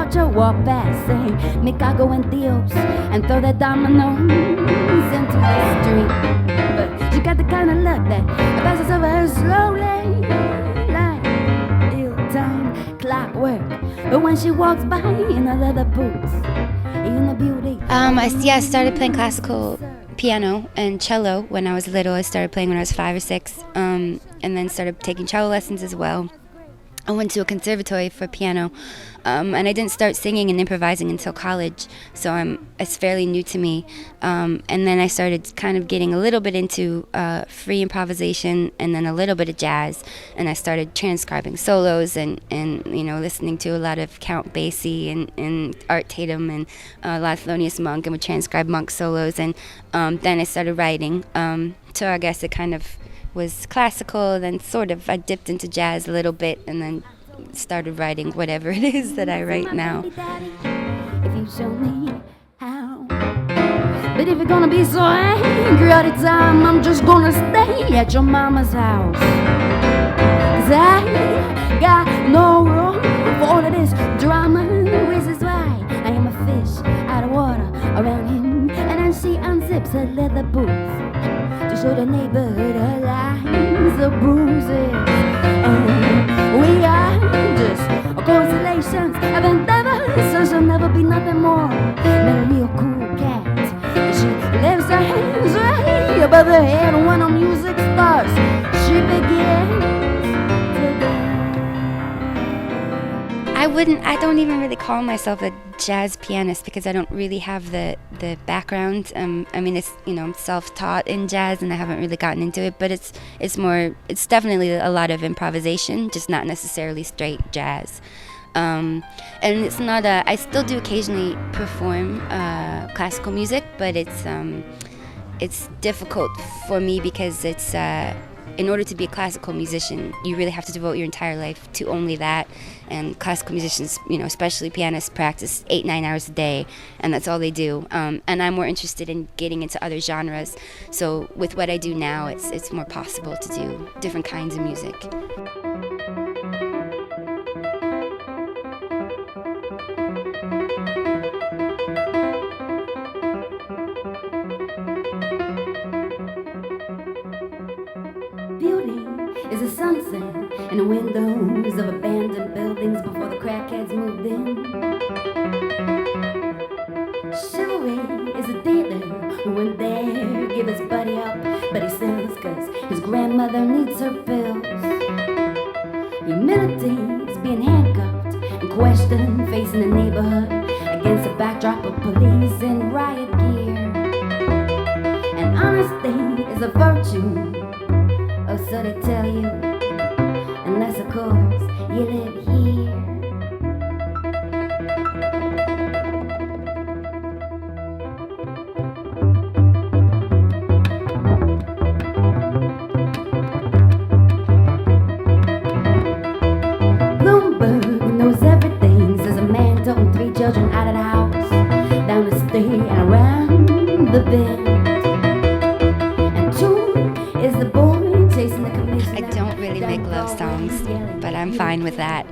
watch her walk past, saying, "Me cago en Dios," and throw their dominoes into the street. But she got the kind of luck that passes over slowly, like ill-timed clockwork. But when she walks by in her leather boots, even the beauty. I started playing classical piano and cello when I was little. I started playing when I was 5 or 6, and then started taking cello lessons as well. I went to a conservatory for piano, and I didn't start singing and improvising until college, so it's fairly new to me. And then I started kind of getting a little bit into free improvisation and then a little bit of jazz, and I started transcribing solos and listening to a lot of Count Basie and Art Tatum and a lot of Thelonious Monk, and would transcribe Monk solos, and then I started writing. So I guess it kind of was classical, then sort of I dipped into jazz a little bit, and then started writing whatever it is that I write now. If you show me how. But if you're gonna be so angry all the time, I'm just gonna stay at your mama's house. 'Cause I got no room for all of this drama. This is why I am a fish out of water around him. And then she unzips her leather boots to show the neighborhood her lines of bruises. And we are just constellations of endeavors, so she'll never be nothing more than a real cool cat. And she lifts her hands right above her head when her music starts. She begins to dance. I don't even really call myself a jazz pianist because I don't really have the background. I mean, it's, I'm self-taught in jazz and I haven't really gotten into it, but it's definitely a lot of improvisation, just not necessarily straight jazz. And it's not I still do occasionally perform classical music, but it's difficult for me because it's in order to be a classical musician, you really have to devote your entire life to only that. And classical musicians, especially pianists, practice 8-9 hours a day, and that's all they do. And I'm more interested in getting into other genres. So with what I do now, it's more possible to do different kinds of music. Beauty is a sunset in the windows of abandoned buildings before the crackheads moved in. Chivalry is a dealer who went there, give his buddy up, but he sells 'cause his grandmother needs her pills. Humility is being handcuffed and questioned, facing the neighborhood against a backdrop of police in riot gear. And honesty is a virtue, oh, so they tell you, unless of course you live here. Bloomberg knows everything, says a man toting 3 children out of the house, down the street and around the bend. And 2 is the boy chasing the commission. I don't really make love songs, but I'm fine with that.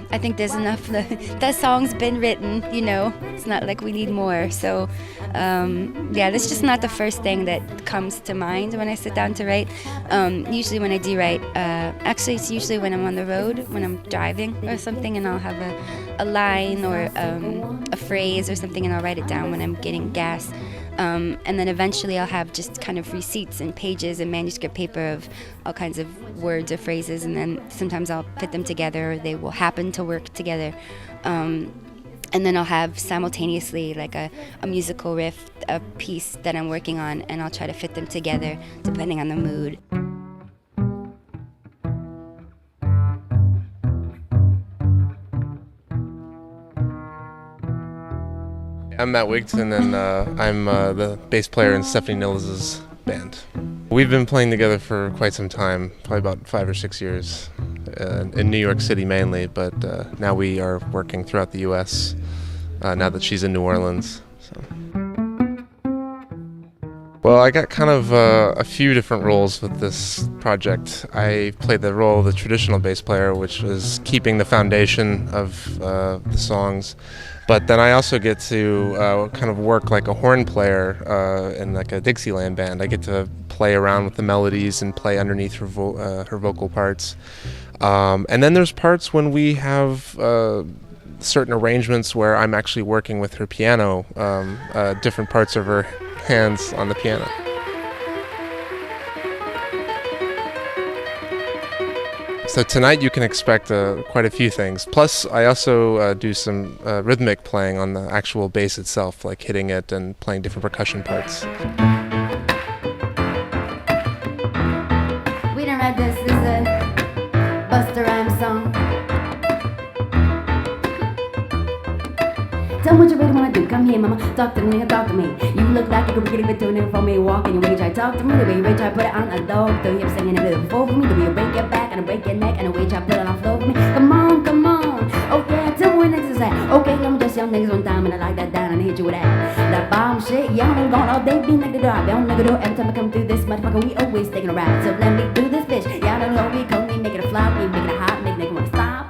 I think there's enough. That song's been written, It's not like we need more. So, that's just not the first thing that comes to mind when I sit down to write. Usually when I do write, actually it's usually when I'm on the road, when I'm driving or something, and I'll have a line or a phrase or something, and I'll write it down when I'm getting gas. And then eventually I'll have just kind of receipts and pages and manuscript paper of all kinds of words or phrases, and then sometimes I'll put them together, or they will happen to work together. And then I'll have simultaneously like a musical riff, a piece that I'm working on, and I'll try to fit them together depending on the mood. I'm Matt Wigton, and I'm the bass player in Stephanie Nilles' band. We've been playing together for quite some time, probably about 5 or 6 years, in New York City mainly, but now we are working throughout the U.S. Now that she's in New Orleans. So. Well, I got kind of a few different roles with this project. I played the role of the traditional bass player, which was keeping the foundation of the songs. But then I also get to kind of work like a horn player in like a Dixieland band. I get to play around with the melodies and play underneath her vocal parts. And then there's parts when we have certain arrangements where I'm actually working with her piano, different parts of her hands on the piano. So tonight you can expect quite a few things. Plus I also do some rhythmic playing on the actual bass itself, like hitting it and playing different percussion parts. We done read this is a Busta Rhymes song. Tell me what you really wanna do. Come here, mama. Talk to me, talk to me. You look like you could be getting bit doing it for me. Walking your way, try talk to me. The way you try put it on a dog. Throw you up singing a bit before for me. The way you break your back and break your neck and the way you try put it on the floor for me. Come on, come on. Okay, tell me what next is that. Okay, I'm just young niggas one time and I like that down and I hit you with that. That bomb shit, y'all ain't gone all day. Be nigga door, be on nigga door. Every time I come through this motherfucker, we always taking a ride. So let me do this bitch. Y'all don't know we call me, make it a flop, we make it a hot, make nigga wanna stop.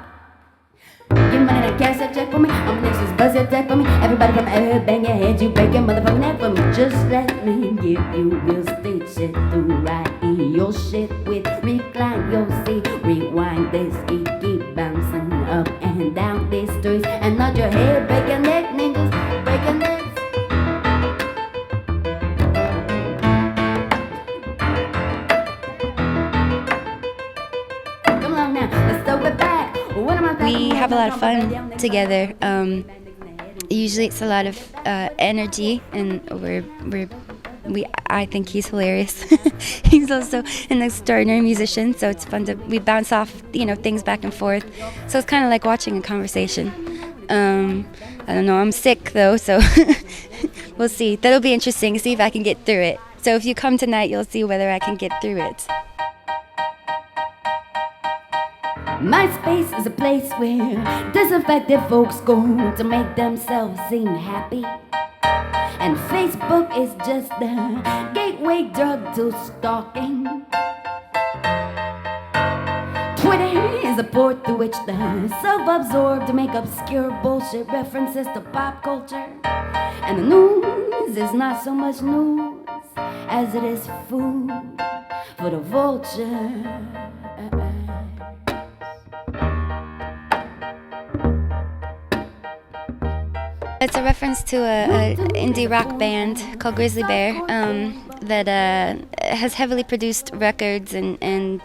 Give money to cash that check for me. I'm next just buzz that check for me. Everybody from every bang your head, you break your motherfucking neck for me. Just let me give you real state shit to right in your shit with recline your seat. Rewind this key, keep bouncing up and down these streets. And not your head, break your neck, niggas, break your necks. Come along now, let's throw it back. We have a lot of fun together. Usually it's a lot of energy, and I think he's hilarious. He's also an extraordinary musician, so it's fun we bounce off, things back and forth. So it's kind of like watching a conversation. I don't know, I'm sick though, so we'll see. That'll be interesting, see if I can get through it. So if you come tonight, you'll see whether I can get through it. My space is a place where disaffected folks go to make themselves seem happy. And Facebook is just the gateway drug to stalking. Twitter is a port through which the self-absorbed make obscure bullshit references to pop culture. And the news is not so much news as it is food for the vulture. It's a reference to a indie rock band called Grizzly Bear that has heavily produced records, and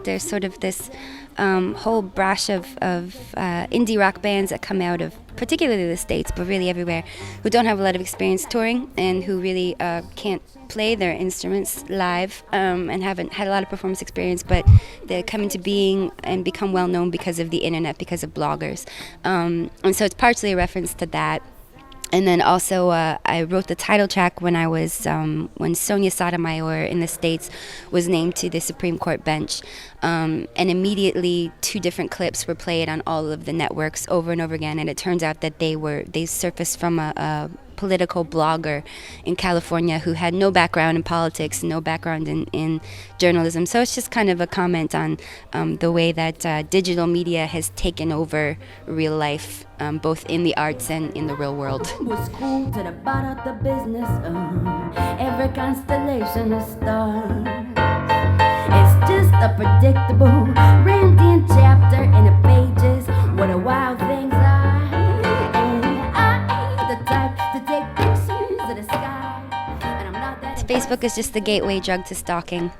there's sort of this whole brash of indie rock bands that come out of particularly the States, but really everywhere, who don't have a lot of experience touring and who really can't play their instruments live and haven't had a lot of performance experience, but they come into being and become well known because of the internet, because of bloggers. And so it's partially a reference to that. And then also, I wrote the title track when I was when Sonia Sotomayor in the States was named to the Supreme Court bench, and immediately 2 different clips were played on all of the networks over and over again. And it turns out that they surfaced from a political blogger in California who had no background in politics, no background in journalism. So it's just kind of a comment on the way that digital media has taken over real life, both in the arts and in the real world. Was cool to the bottom of the business every constellation of stars. It's just a predictable Randian chapter in the pages where the wild things are. And I ain't the type to take pictures of the sky, and I'm not that. Facebook is just the gateway drug to stalking,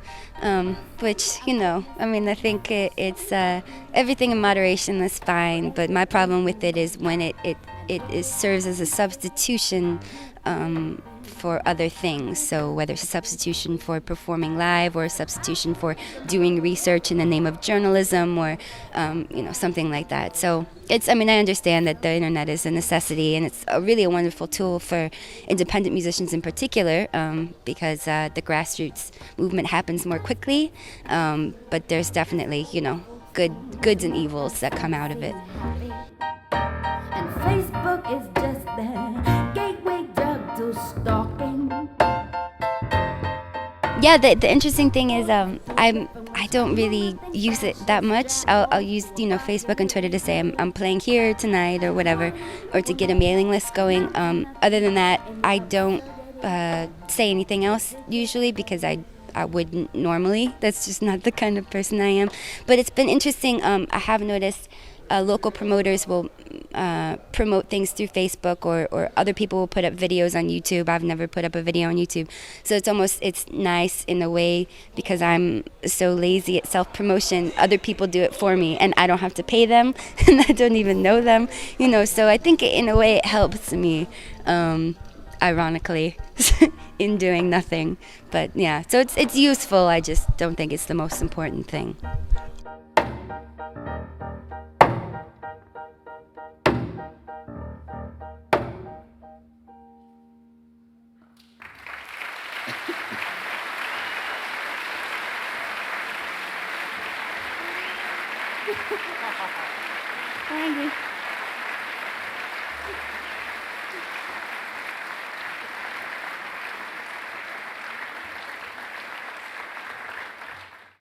which, I think it's everything in moderation is fine, but my problem with it is when it serves as a substitution for other things. So whether it's a substitution for performing live or a substitution for doing research in the name of journalism or, something like that. So I understand that the internet is a necessity, and it's really a wonderful tool for independent musicians in particular, because the grassroots movement happens more quickly, but there's definitely, goods and evils that come out of it. And Facebook is just the gateway drug to stalking. Yeah, the interesting thing is I don't really use it that much. I'll use Facebook and Twitter to say I'm playing here tonight or whatever, or to get a mailing list going. Other than that, I don't say anything else usually because I wouldn't normally. That's just not the kind of person I am. But it's been interesting. I have noticed local promoters will promote things through Facebook, or other people will put up videos on YouTube. I've never put up a video on YouTube. So it's nice in a way because I'm so lazy at self-promotion. Other people do it for me and I don't have to pay them and I don't even know them, so I think in a way it helps me, ironically, in doing nothing. But yeah, so it's useful. I just don't think it's the most important thing. Thank you.